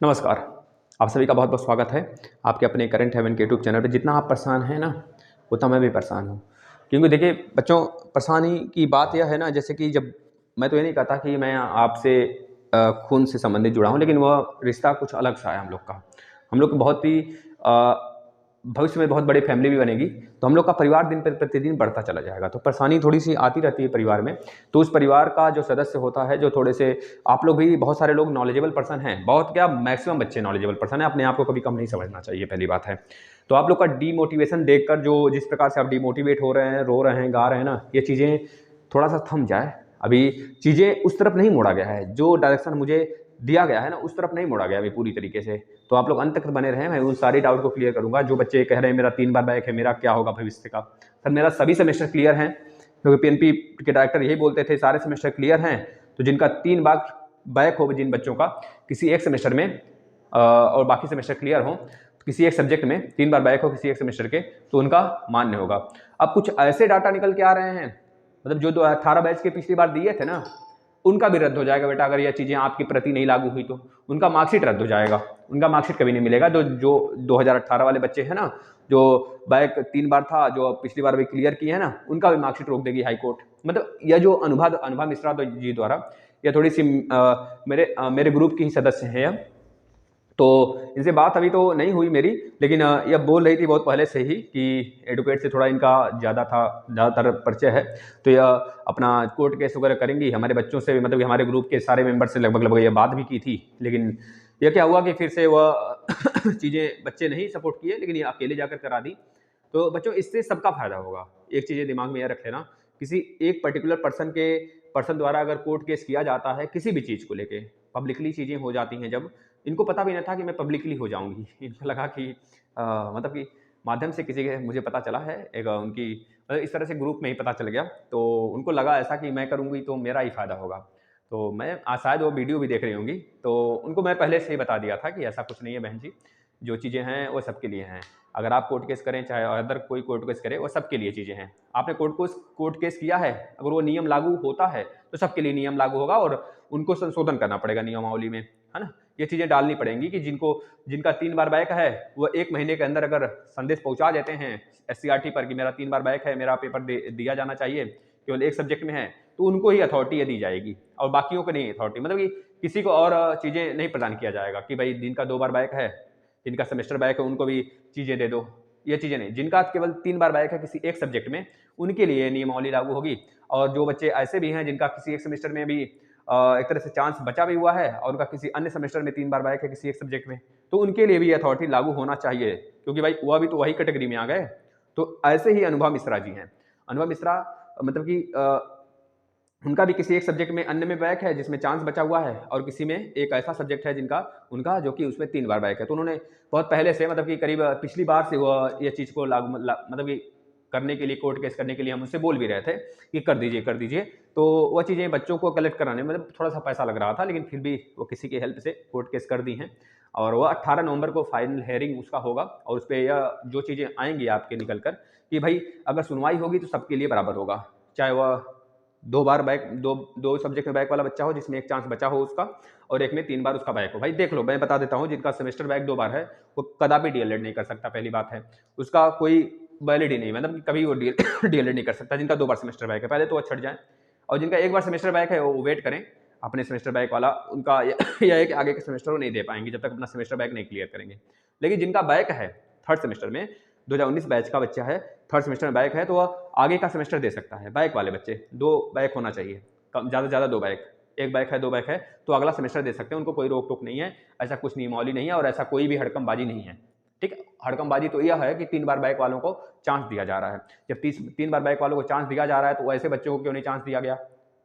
नमस्कार। आप सभी का बहुत-बहुत स्वागत है आपके अपने करंट हेवन के यूट्यूब चैनल पे। जितना आप परेशान हैं ना, उतना मैं भी परेशान हूँ। क्योंकि देखिए बच्चों, परेशानी की बात यह है ना, जैसे कि जब मैं तो ये नहीं कहता कि मैं आपसे खून से संबंधित जुड़ा हूँ, लेकिन वह रिश्ता कुछ अलग-सा है हम लोग का। हम लोग को बहुत ही भविष्य में बहुत बड़ी फैमिली भी बनेगी, तो हम लोग का परिवार दिन प्रतिदिन बढ़ता चला जाएगा। तो परेशानी थोड़ी-सी आती रहती है परिवार में। तो उस परिवार का जो सदस्य होता है, जो थोड़े से आप लोग भी बहुत सारे लोग नॉलेजेबल पर्सन हैं, बहुत क्या मैक्सिमम बच्चे नॉलेजेबल पर्सन हैं, अपने आप को कभी कम नहीं समझना चाहिए, पहली बात है। तो आप लोग का डीमोटिवेशन देखकर जो जिस प्रकार से आप डीमोटिवेट हो रहे हैं, रो रहे हैं, गा रहे हैं ना, ये चीज़ें थोड़ा-सा थम जाए। अभी चीज़ें उस तरफ नहीं मोड़ा गया है, जो डायरेक्शन मुझे दिया गया है ना, उस तरफ नहीं मोड़ा गया अभी पूरी तरीके से। तो आप लोग अंत तक बने रहें, मैं उन सारे डाउट को क्लियर करूँगा। जो बच्चे कह रहे हैं मेरा 3 बार बैक है, मेरा क्या होगा भविष्य का? सर मेरा सभी सेमेस्टर क्लियर हैं, क्योंकि पीएनपी के डायरेक्टर यही बोलते थे सारे सेमेस्टर क्लियर हैं। तो जिनका 3 बार बैक हो, जिन बच्चों का किसी एक सेमेस्टर में और बाकी सेमेस्टर क्लियर हो, किसी एक सब्जेक्ट में 3 बार बैक हो किसी एक सेमेस्टर के, तो उनका मान्य होगा। अब कुछ ऐसे डाटा निकल के आ रहे हैं, मतलब जो 18 बैच के पिछली बार दिए थे ना, उनका भी रद्द हो जाएगा बेटा, अगर यह चीज़ें आपके प्रति नहीं लागू हुई तो। उनका मार्कशीट रद्द हो जाएगा, उनका मार्कशीट कभी नहीं मिलेगा। जो 2018 वाले बच्चे हैं ना, जो बैक 3 बार था, जो पिछली बार भी क्लियर किए हैं ना, उनका भी मार्कशीट रोक देगी हाई कोर्ट। मतलब यह जो अनुभा मिश्रा जी द्वारा, यह थोड़ी सी मेरे ग्रुप की ही सदस्य हैं यह। तो इनसे बात अभी तो नहीं हुई मेरी, लेकिन यह बोल रही थी बहुत पहले से ही कि एडवोकेट से थोड़ा इनका ज़्यादातर परिचय है। तो यह अपना कोर्ट केस वगैरह करेंगी। हमारे बच्चों से, मतलब कि हमारे ग्रुप के सारे मेंबर से लगभग ये बात भी की थी, लेकिन यह क्या हुआ कि फिर से वह चीज़ें बच्चे नहीं सपोर्ट किए, लेकिन ये अकेले जाकर करा दी। तो बच्चों, इससे सबका फायदा होगा। एक चीज़ें दिमाग में यह रख लेना, किसी एक पर्टिकुलर पर्सन द्वारा अगर कोर्ट केस किया जाता है किसी भी चीज़ को लेके, पब्लिकली चीज़ें हो जाती हैं जब, इनको पता भी नहीं था कि मैं पब्लिकली हो जाऊँगी। इनको लगा कि मतलब कि माध्यम से किसी के मुझे पता चला है, एक उनकी मतलब इस तरह से ग्रुप में ही पता चल गया, तो उनको लगा ऐसा कि मैं करूँगी तो मेरा ही फ़ायदा होगा। तो मैं शायद वो वीडियो भी देख रही होंगी, तो उनको मैं पहले से ही बता दिया था कि ऐसा कुछ नहीं है बहन जी, जो चीज़ें हैं वो सबके लिए हैं। अगर आप कोर्ट केस करें, चाहे अदर कोई कोर्ट केस करे, वो सबके लिए चीज़ें हैं। आपने कोर्ट केस किया है, अगर वो नियम लागू होता है, तो सबके लिए नियम लागू होगा और उनको संशोधन करना पड़ेगा नियमावली में, है ना? ये चीज़ें डालनी पड़ेंगी कि जिनका 3 बार बैक है, वो 1 महीने के अंदर अगर संदेश पहुँचा देते हैं एससीईआरटी पर कि मेरा 3 बार बैक है, मेरा पेपर दिया जाना चाहिए, केवल एक सब्जेक्ट में है, तो उनको ही अथॉरिटी ये दी जाएगी और बाकियों को नहीं अथॉरिटी। मतलब कि किसी को और चीज़ें नहीं प्रदान किया जाएगा कि भाई जिनका 2 बार बैक है, जिनका सेमेस्टर बैक है, उनको भी चीज़ें दे दो। ये चीज़ें नहीं, जिनका केवल 3 बार बैक है किसी एक सब्जेक्ट में, उनके लिए नियमावली लागू होगी। और जो बच्चे ऐसे भी हैं जिनका किसी एक सेमेस्टर में भी एक तरह से चांस बचा भी हुआ है और उनका किसी अन्य सेमेस्टर में 3 बार बैक है किसी एक सब्जेक्ट में, तो उनके लिए भी अथॉरिटी लागू होना चाहिए, क्योंकि भाई वह भी तो वही कैटेगरी में आ गए। तो ऐसे ही अनुभव मिश्रा जी हैं। अनुभव मिश्रा मतलब कि उनका भी किसी एक सब्जेक्ट में अन्य में बैक है जिसमें चांस बचा हुआ है, और किसी में एक ऐसा सब्जेक्ट है जिनका उनका जो कि उसमें 3 बार बैक है। तो उन्होंने बहुत पहले से, मतलब कि करीब पिछली बार से वो ये चीज़ को मतलब कि करने के लिए, कोर्ट केस करने के लिए हम उनसे बोल भी रहे थे कि कर दीजिए, कर दीजिए। तो वह चीज़ें बच्चों को कलेक्ट कराने में मतलब थोड़ा-सा पैसा लग रहा था, लेकिन फिर भी वो किसी की हेल्प से कोर्ट केस कर दी हैं। और वो 18 नवंबर को फाइनल हियरिंग उसका होगा, और उसपे यह जो चीज़ें आएँगी आपके निकल कर कि भई अगर सुनवाई होगी तो सबके लिए बराबर होगा। चाहे वह 2 बार बैक, 2 सब्जेक्ट में बैक वाला बच्चा हो जिसमें एक चांस बचा हो उसका, और एक में 3 बार उसका बैक हो। भाई देख लो, मैं बता देता हूँ, जिनका सेमेस्टर बैक 2 बार है, वो कदापि डीएलएड नहीं कर सकता, पहली बात है। उसका कोई वैलिड ही नहीं, मतलब कभी वो डीएलएड नहीं कर सकता जिनका 2 बार सेमेस्टर बैक है, पहले तो वो छँट जाएँ। और जिनका 1 बार सेमेस्टर बैक है वो वेट करें, अपने सेमेस्टर बैक वाला उनका यह है कि आगे के सेमेस्टर वो नहीं दे पाएँगे जब तक अपना सेमेस्टर बैक नहीं क्लियर करेंगे। लेकिन जिनका बैक है 3rd सेमेस्टर में, 2019 बैच का बच्चा है, 3rd सेमेस्टर में बैक है, तो वह आगे का सेमेस्टर दे सकता है। बैक वाले बच्चे 2 बैक होना चाहिए, कम ज़्यादा से ज़्यादा 2 बैक, 1 बैक है, 2 बैक है, तो अगला सेमेस्टर दे सकते हैं, उनको कोई रोक-टोक नहीं है, ऐसा कुछ नियमावली नहीं है और ऐसा कोई भी हड़कंबाजी नहीं है। ठीक है? हड़कंबाजी तो यह है कि 3 बार बैक वालों को चांस दिया जा रहा है। जब 3 बार बैक वालों को चांस दिया जा रहा है, तो ऐसे बच्चों को क्यों नहीं चांस दिया गया?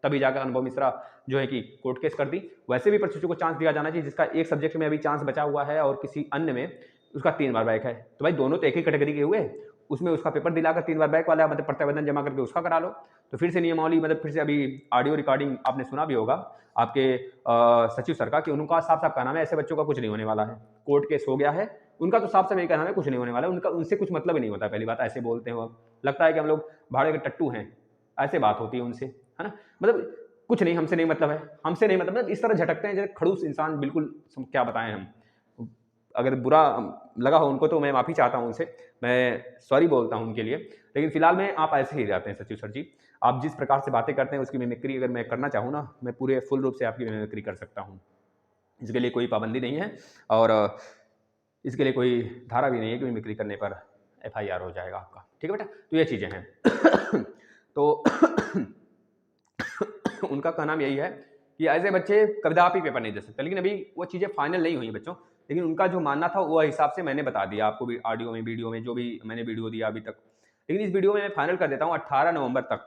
तभी जाकर अनुभव मिश्रा जो है कि कोर्ट केस कर दी। वैसे भी बच्चों को चांस दिया जाना चाहिए जिसका एक सब्जेक्ट में अभी चांस बचा हुआ है और किसी अन्य में उसका 3 बार बैक है। तो भाई दोनों तो एक ही कैटेगरी के हुए, उसमें उसका पेपर दिलाकर 3 बार बैक वाला मतलब प्रत्यावेदन जमा करके उसका करा लो। तो फिर से नियमावली, मतलब फिर से अभी ऑडियो रिकॉर्डिंग आपने सुना भी होगा आपके सचिव सर का, कि उनका साफ-साफ कहना है ऐसे बच्चों का कुछ नहीं होने वाला है। कोर्ट केस हो गया है, उनका तो साफ-साफ यही कहना है कुछ नहीं होने वाला है, उनका उनसे कुछ मतलब ही नहीं होता है, पहली बात ऐसे बोलते हैं वो। लगता है कि हम लोग भाड़े के टट्टू हैं, ऐसे बात होती है उनसे, है ना? मतलब कुछ नहीं, हमसे नहीं मतलब है, हमसे नहीं मतलब, इस तरह झटकते हैं जैसे खड़ूस इंसान, बिल्कुल क्या बताएँ हम। अगर बुरा लगा हो उनको तो मैं माफ़ी चाहता हूँ उनसे, मैं सॉरी बोलता हूँ उनके लिए। लेकिन फिलहाल में आप ऐसे ही रहते हैं सचिव सर जी। आप जिस प्रकार से बातें करते हैं उसकी मिमिक्री अगर मैं करना चाहूँ ना, मैं पूरे फुल रूप से आपकी मिमिक्री कर सकता हूँ। इसके लिए कोई पाबंदी नहीं है और इसके लिए कोई धारा भी नहीं है कि मिमिक्री करने पर एफआईआर हो जाएगा आपका। ठीक है बेटा? तो ये चीज़ें हैं। तो उनका कहना यही है कि ऐसे बच्चे कदापि पेपर नहीं दे सकते, लेकिन अभी वो चीज़ें फाइनल नहीं हुई हैं बच्चों। लेकिन उनका जो मानना था वो हिसाब से मैंने बता दिया आपको भी, ऑडियो में, वीडियो में, जो भी मैंने वीडियो दिया अभी तक। लेकिन इस वीडियो में मैं फाइनल कर देता हूँ 18 नवंबर तक।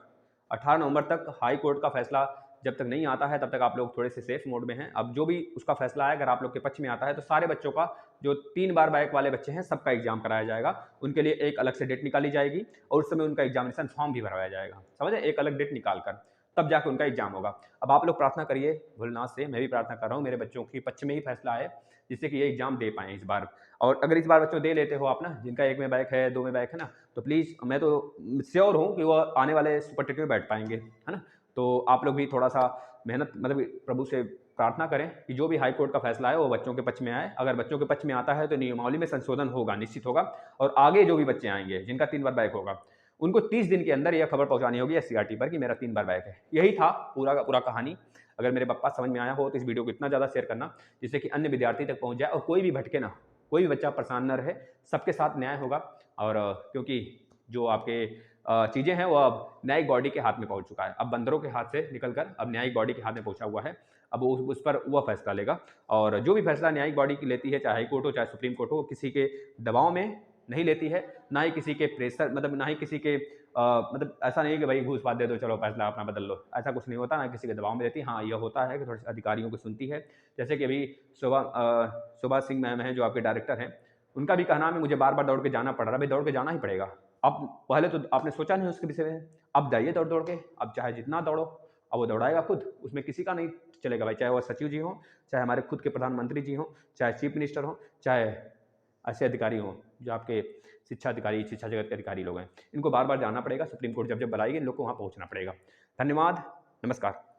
18 नवंबर तक हाई कोर्ट का फैसला जब तक नहीं आता है तब तक आप लोग थोड़े से सेफ मोड में हैं। अब जो भी उसका फैसला है अगर आप लोग के पक्ष में आता है तो सारे बच्चों का, जो 3 बार बैक वाले बच्चे हैं, सबका एग्जाम कराया जाएगा। उनके लिए एक अलग से डेट निकाली जाएगी और उस समय उनका एग्जामिनेशन फॉर्म भी भरवाया जाएगा, समझे? एक अलग डेट निकाल कर तब जाके उनका एग्जाम होगा। अब आप लोग प्रार्थना करिए भोलेनाथ से, मैं भी प्रार्थना कर रहा हूँ मेरे बच्चों के पक्ष में ही फैसला है, जिससे कि ये एग्जाम दे पाएँ इस बार। और अगर इस बार बच्चों दे लेते हो आप ना, जिनका 1 में बैक है, 2 में बैक है ना, तो प्लीज़, मैं तो श्योर हूँ कि वो आने वाले सुपर टेट में बैठ पाएँगे, है ना? तो आप लोग भी थोड़ा-सा मेहनत, मतलब प्रभु से प्रार्थना करें कि जो भी हाई कोर्ट का फैसला है वो बच्चों के पक्ष में आए। अगर बच्चों के पक्ष में आता है तो नियमावली में संशोधन होगा, निश्चित होगा। और आगे जो भी बच्चे आएँगे जिनका 3 बार बैक होगा, उनको 30 दिन के अंदर यह खबर पहुँचानी होगी एससीईआरटी पर कि मेरा 3 बार बैक है। यही था पूरा का पूरा कहानी। अगर मेरे पापा समझ में आया हो तो इस वीडियो को इतना ज़्यादा शेयर करना जिससे कि अन्य विद्यार्थी तक पहुँच जाए और कोई भी भटके ना, कोई भी बच्चा परेशान ना रहे, सबके साथ न्याय होगा। और क्योंकि जो आपके चीज़ें हैं वो अब न्यायिक बॉडी के हाथ में पहुँच चुका है। अब बंदरों के हाथ से निकल कर अब न्यायिक बॉडी के हाथ में पहुँचा हुआ है। अब वो उस पर वह फैसला लेगा और जो भी फैसला न्यायिक बॉडी की लेती है, चाहे हाई कोर्ट हो चाहे सुप्रीम कोर्ट हो, किसी के दबाव में नहीं लेती है, ना ही किसी के प्रेशर, मतलब ना ही किसी के मतलब ऐसा नहीं है कि भाई घूस पात दे दो चलो फैसला अपना बदल लो, ऐसा कुछ नहीं होता, ना किसी के दबाव में रहती। हाँ, यह होता है कि थोड़े से अधिकारियों को सुनती है। जैसे कि अभी शोभा सिंह मैम हैं जो आपके डायरेक्टर हैं, उनका भी कहना है मुझे बार-बार दौड़ के जाना पड़ रहा है। भाई दौड़ के जाना ही पड़ेगा। अब पहले तो आपने सोचा नहीं उसके विषय में, अब जाइए दौड़-दौड़ के, अब चाहे जितना दौड़ो, अब वो दौड़ाएगा खुद, उसमें किसी का नहीं चलेगा भाई, चाहे वो सचिव जी हों, चाहे हमारे खुद के प्रधानमंत्री जी हों, चाहे चीफ मिनिस्टर हों, चाहे ऐसे अधिकारी हों जो आपके शिक्षा अधिकारी, शिक्षा जगत के अधिकारी लोग हैं। इनको बार-बार जाना पड़ेगा, सुप्रीम कोर्ट जब-जब बुलाएगी इन लोग को वहाँ पहुँचना पड़ेगा। धन्यवाद, नमस्कार।